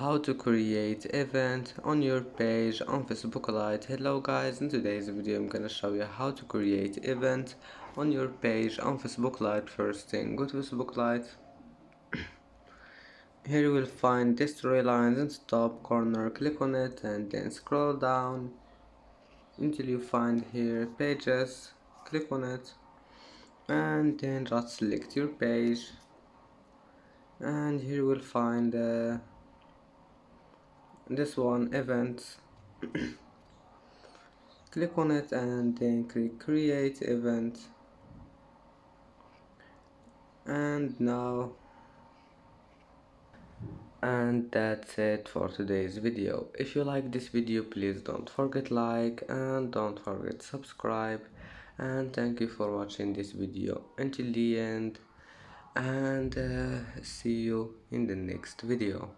how to create event on your page on Facebook Lite. Hello guys, in today's video I'm gonna show you how to create event on your page on Facebook Lite. First thing, go to Facebook Lite. Here you will find this three lines in the top corner. Click on it and then scroll down until you find here pages. Click on it and then just select your page, and here you will find this one, events. Click on it and then click create event, and that's it for today's video. If you like this video, please don't forget like and don't forget subscribe, and thank you for watching this video until the end, and see you in the next video.